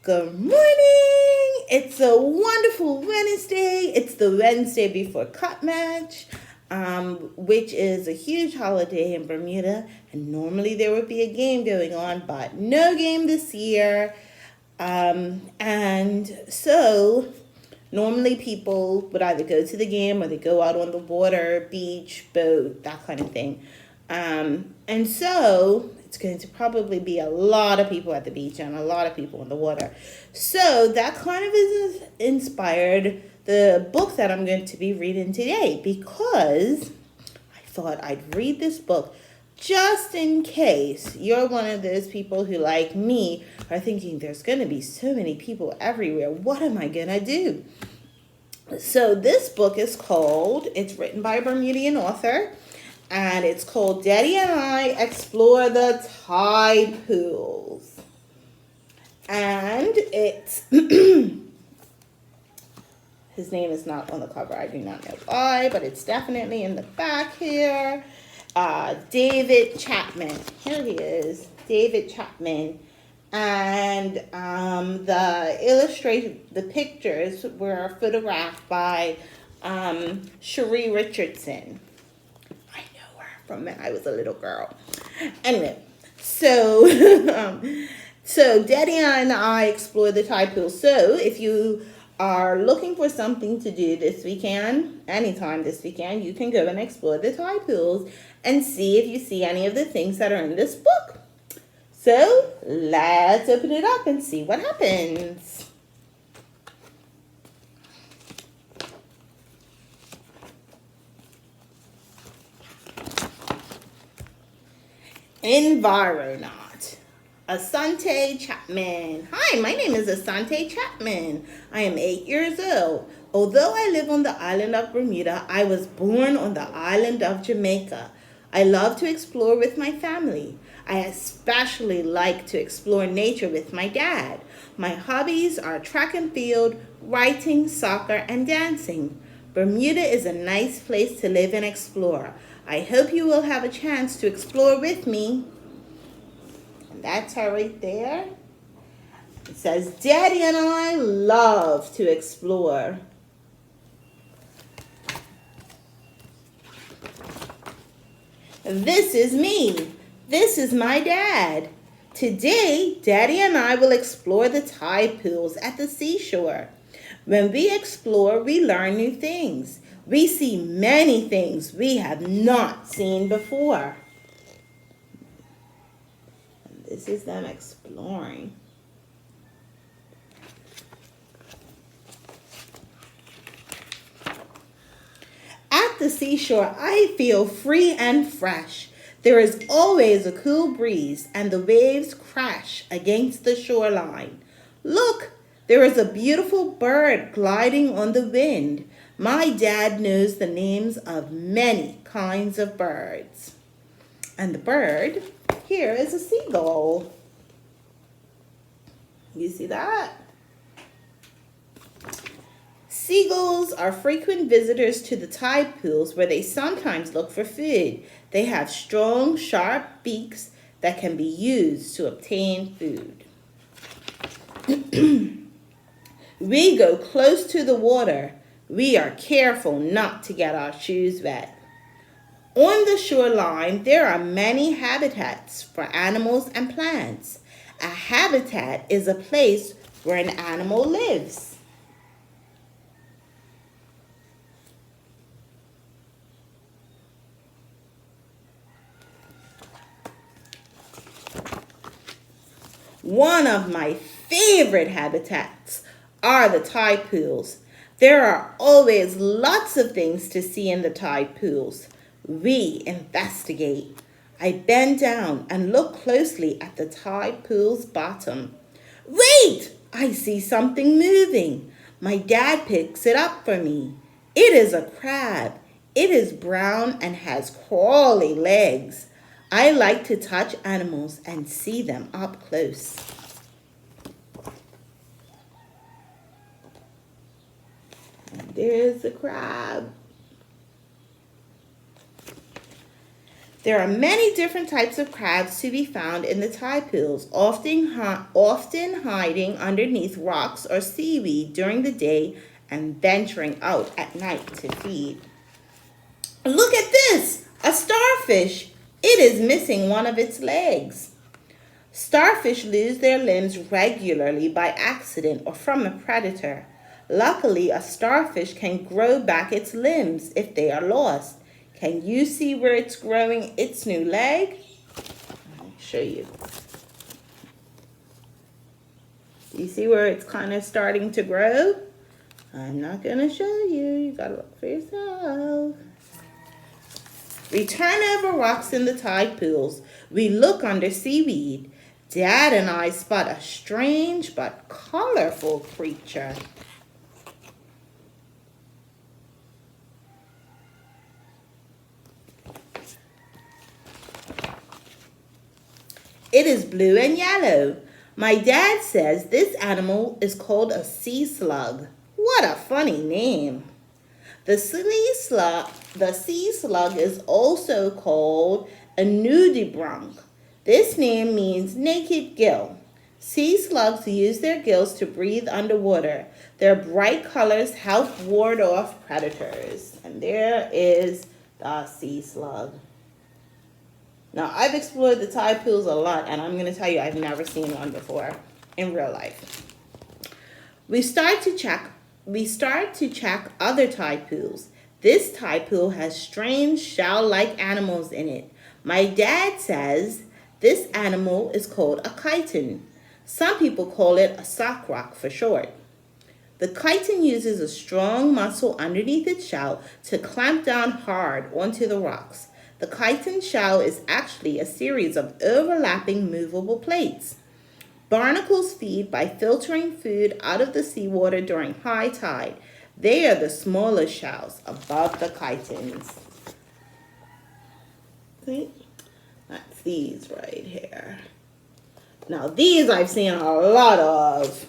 Good morning. It's a wonderful Wednesday. It's the Wednesday before Cup Match, which is a huge holiday in Bermuda. And normally there would be a game going on, but no game this year. And so normally people would either go to the game or they go out on the water, beach, boat, that kind of thing. And so it's going to probably be a lot of people at the beach and a lot of people in the water. So that kind of is inspired the book that I'm going to be reading today, because I thought I'd read this book just in case you're one of those people who, like me, are thinking there's going to be so many people everywhere. What am I going to do? So this book is called, it's written by a Bermudian author, and it's called Daddy and I Explore the Tide Pools. And it's, his name is not on the cover. I do not know why, but it's definitely in the back here. David Chapman. Here he is, David Chapman. And the pictures were photographed by Cherie Richardson. I know her from when I was a little girl. Anyway, so so Daddy and I explore the tide pool. So if you are looking for something to do this weekend, anytime this weekend, you can go and explore the tide pools and see if you see any of the things that are in this book. So let's open it up and see what happens. Environaut. Asante Chapman. Hi, my name is Asante Chapman. I am 8 years old. Although I live on the island of Bermuda, I was born on the island of Jamaica. I love to explore with my family. I especially like to explore nature with my dad. My hobbies are track and field, writing, soccer, and dancing. Bermuda is a nice place to live and explore. I hope you will have a chance to explore with me. And that's her right there. It says, Daddy and I love to explore. This is me. This is my dad. Today, Daddy and I will explore the tide pools at the seashore. When we explore, we learn new things. We see many things we have not seen before. And this is them exploring. At the seashore, I feel free and fresh. There is always a cool breeze and the waves crash against the shoreline. Look, there is a beautiful bird gliding on the wind. My dad knows the names of many kinds of birds. And the bird here is a seagull. You see that? Seagulls are frequent visitors to the tide pools where they sometimes look for food. They have strong, sharp beaks that can be used to obtain food. We go close to the water. We are careful not to get our shoes wet. On the shoreline, there are many habitats for animals and plants. A habitat is a place where an animal lives. One of my favorite habitats are the tide pools. There are always lots of things to see in the tide pools. We investigate. I bend down and look closely at the tide pool's bottom. Wait! I see something moving. My dad picks it up for me. It is a crab. It is brown and has crawly legs. I like to touch animals and see them up close. And there's the crab. There are many different types of crabs to be found in the tide pools, often hiding underneath rocks or seaweed during the day and venturing out at night to feed. Look at this! A starfish! It is missing one of its legs. Starfish lose their limbs regularly by accident or from a predator. Luckily, a starfish can grow back its limbs if they are lost. Can you see where it's growing its new leg? I'll show you. You see where it's kind of starting to grow? I'm not going to show you. You got to look for yourself. We turn over rocks in the tide pools. We look under seaweed. Dad and I spot a strange but colorful creature. It is blue and yellow. My dad says this animal is called a sea slug. What a funny name. The sea slug is also called a nudibranch. This name means naked gill. Sea slugs use their gills to breathe underwater. Their bright colors help ward off predators. And there is the sea slug. Now, I've explored the tide pools a lot, and I'm going to tell you I've never seen one before in real life. We start to check other tide pools. This tide pool has strange shell-like animals in it. My dad says this animal is called a chiton. Some people call it a sock rock for short. The chiton uses a strong muscle underneath its shell to clamp down hard onto the rocks. The chiton shell is actually a series of overlapping movable plates. Barnacles feed by filtering food out of the seawater during high tide. They are the smaller shells above the chitons. See? That's these right here. Now these I've seen a lot of.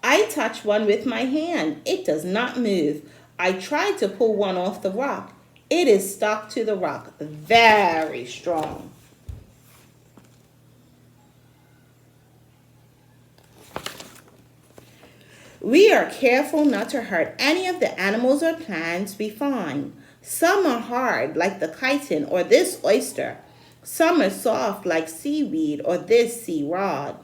I touch one with my hand. It does not move. I tried to pull one off the rock. It is stuck to the rock, very strong. We are careful not to hurt any of the animals or plants we find. Some are hard, like the chiton or this oyster. Some are soft, like seaweed or this sea rod.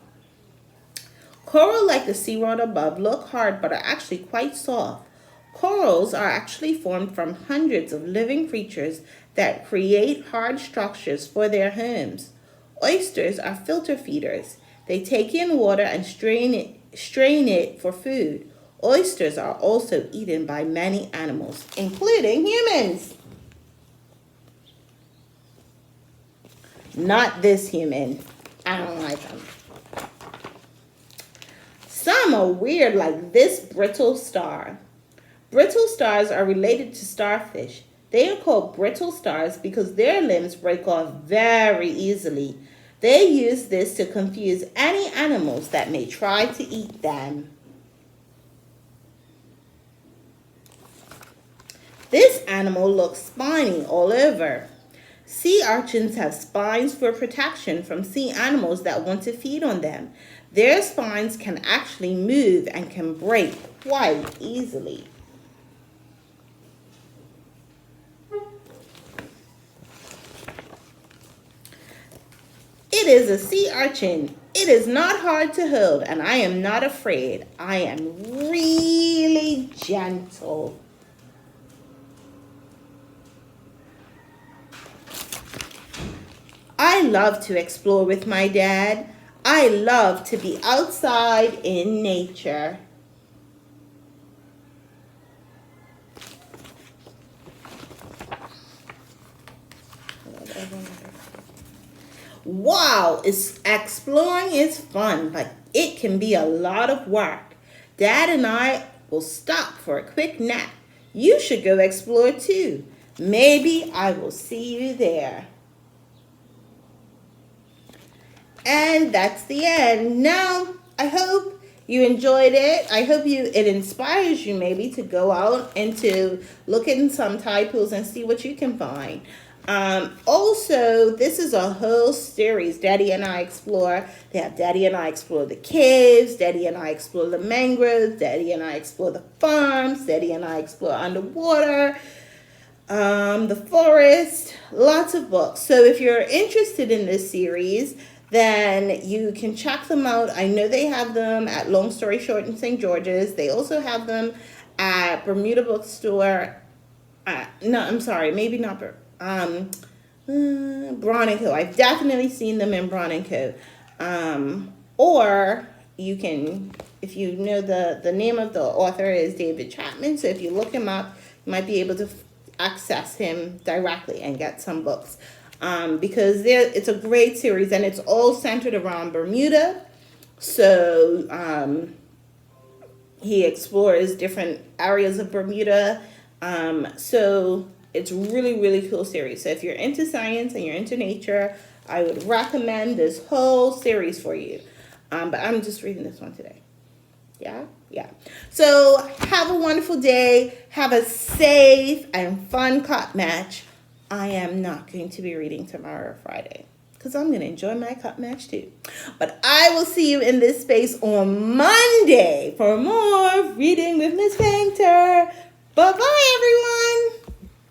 Coral, like the sea rod above, look hard but are actually quite soft. Corals are actually formed from hundreds of living creatures that create hard structures for their homes. Oysters are filter feeders. They take in water and strain it for food. Oysters are also eaten by many animals, including humans. Not this human. I don't like them. Some are weird, like this brittle star. Brittle stars are related to starfish. They are called brittle stars because their limbs break off very easily. They use this to confuse any animals that may try to eat them. This animal looks spiny all over. Sea urchins have spines for protection from sea animals that want to feed on them. Their spines can actually move and can break quite easily. It is a sea urchin. It is not hard to hold, and I am not afraid. I am really gentle. I love to explore with my dad. I love to be outside in nature. Wow, exploring is fun, but it can be a lot of work. Dad and I will stop for a quick nap. You should go explore too. Maybe I will see you there. And that's the end. Now, I hope you enjoyed it. I hope it inspires you maybe to go out and to look in some tide pools and see what you can find. Also, this is a whole series. Daddy and I explore. They have Daddy and I explore the caves. Daddy and I explore the mangroves. Daddy and I explore the farms. Daddy and I explore underwater. The forest. Lots of books. So if you're interested in this series, then you can check them out. I know they have them at Long Story Short in St. George's. They also have them at Bermuda Bookstore. No, I'm sorry, maybe not. Braun and Co. I've definitely seen them in Braun and Co. Or you can, if you know the name of the author is David Chapman. So if you look him up, you might be able to access him directly and get some books. Because it's a great series and it's all centered around Bermuda. So he explores different areas of Bermuda. So it's really, really cool series. So if you're into science and you're into nature, I would recommend this whole series for you. But I'm just reading this one today. Yeah. So have a wonderful day. Have a safe and fun cup match. I am not going to be reading tomorrow or Friday because I'm going to enjoy my cup match too. But I will see you in this space on Monday for more Reading with Miss Paynter. Bye-bye, everyone.